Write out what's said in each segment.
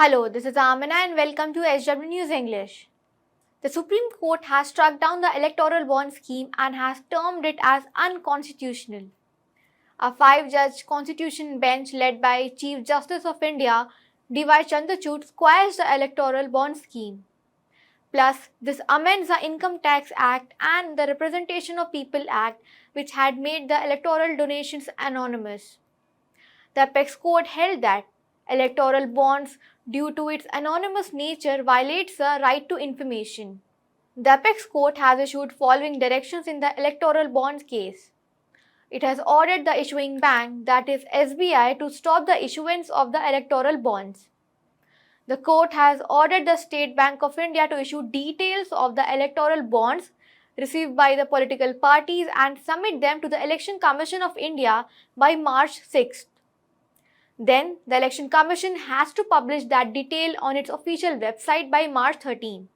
Hello, this is Amina and welcome to SW News English. The Supreme Court has struck down the electoral bond scheme and has termed it as unconstitutional. A five-judge constitution bench led by Chief Justice of India, D.Y. Chandrachud, squashed the electoral bond scheme. Plus, this amends the Income Tax Act and the Representation of People Act, which had made the electoral donations anonymous. The apex court held that electoral bonds, due to its anonymous nature, violates the right to information. The apex court has issued following directions in the electoral bonds case. It has ordered the issuing bank, that is SBI, to stop the issuance of the electoral bonds. The court has ordered the State Bank of India to issue details of the electoral bonds received by the political parties and submit them to the Election Commission of India by March 6th. Then, the Election Commission has to publish that detail on its official website by March 13.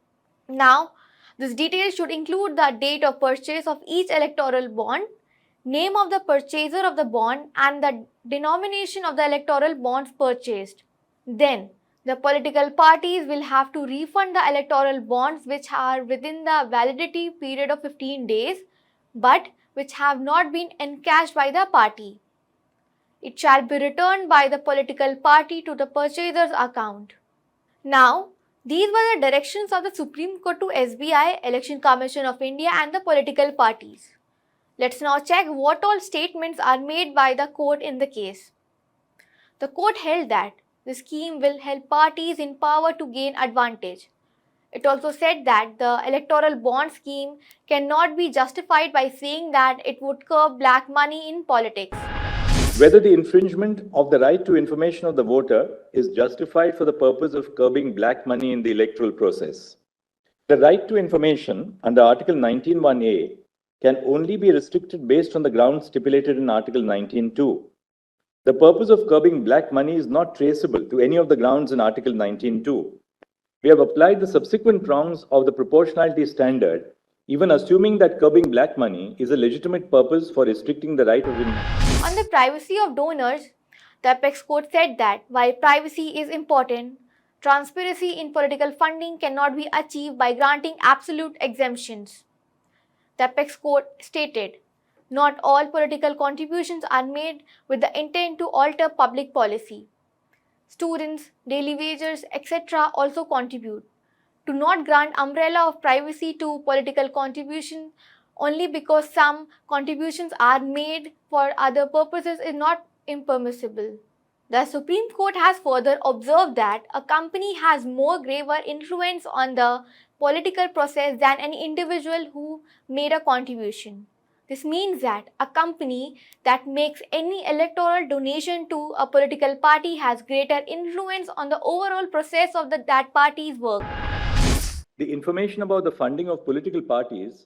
Now, this detail should include the date of purchase of each electoral bond, name of the purchaser of the bond, and the denomination of the electoral bonds purchased. Then, the political parties will have to refund the electoral bonds which are within the validity period of 15 days, but which have not been encashed by the party. It shall be returned by the political party to the purchaser's account. Now, these were the directions of the Supreme Court to SBI, Election Commission of India and the political parties. Let's now check what all statements are made by the court in the case. The court held that the scheme will help parties in power to gain advantage. It also said that the electoral bond scheme cannot be justified by saying that it would curb black money in politics. Whether the infringement of the right to information of the voter is justified for the purpose of curbing black money in the electoral process. The right to information under Article 19(1)(a) can only be restricted based on the grounds stipulated in Article 19(2). The purpose of curbing black money is not traceable to any of the grounds in Article 19(2). We have applied the subsequent prongs of the proportionality standard, even assuming that curbing black money is a legitimate purpose for restricting the right of On the privacy of donors, the apex court said that while privacy is important, transparency in political funding cannot be achieved by granting absolute exemptions. The apex court stated, not all political contributions are made with the intent to alter public policy. Students, daily wagers, etc. also contribute. To not grant umbrella of privacy to political contribution only because some contributions are made for other purposes is not impermissible. The Supreme Court has further observed that a company has more graver influence on the political process than any individual who made a contribution. This means that a company that makes any electoral donation to a political party has greater influence on the overall process of that party's work. The information about the funding of political parties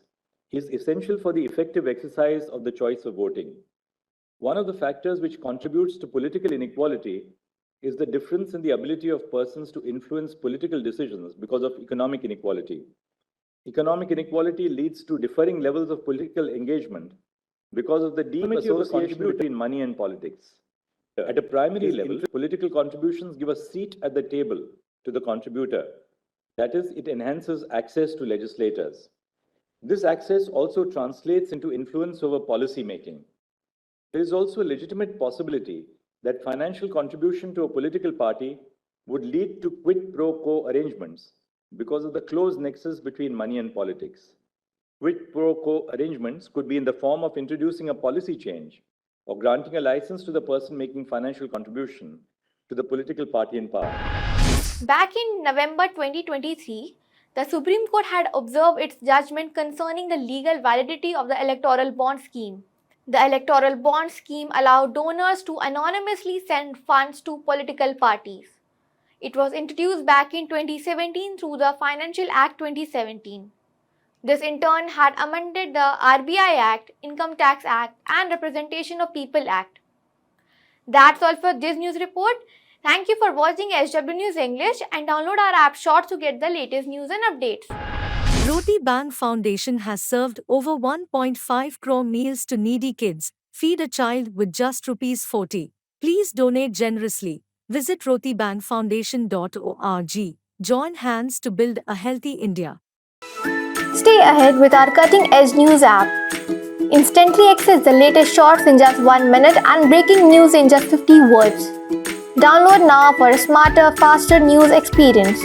is essential for the effective exercise of the choice of voting. One of the factors which contributes to political inequality is the difference in the ability of persons to influence political decisions because of economic inequality. Economic inequality leads to differing levels of political engagement because of the deep association between money and politics. At a primary level, political contributions give a seat at the table to the contributor. That is, it enhances access to legislators. This access also translates into influence over policy making. There is also a legitimate possibility that financial contribution to a political party would lead to quid pro quo arrangements because of the close nexus between money and politics. Quid pro quo arrangements could be in the form of introducing a policy change or granting a license to the person making financial contribution to the political party in power. Back in November 2023, the Supreme Court had observed its judgment concerning the legal validity of the electoral bond scheme. The electoral bond scheme allowed donors to anonymously send funds to political parties. It was introduced back in 2017 through the Financial Act 2017. This in turn had amended the RBI Act, Income Tax Act and Representation of People Act. That's all for this news report. Thank you for watching SW News English and download our app Shorts to get the latest news and updates. Roti Bank Foundation has served over 1.5 crore meals to needy kids. Feed a child with just ₹40. Please donate generously. Visit rotibankfoundation.org. Join hands to build a healthy India. Stay ahead with our cutting edge news app. Instantly access the latest shorts in just 1 minute and breaking news in just 50 words. Download now for a smarter, faster news experience.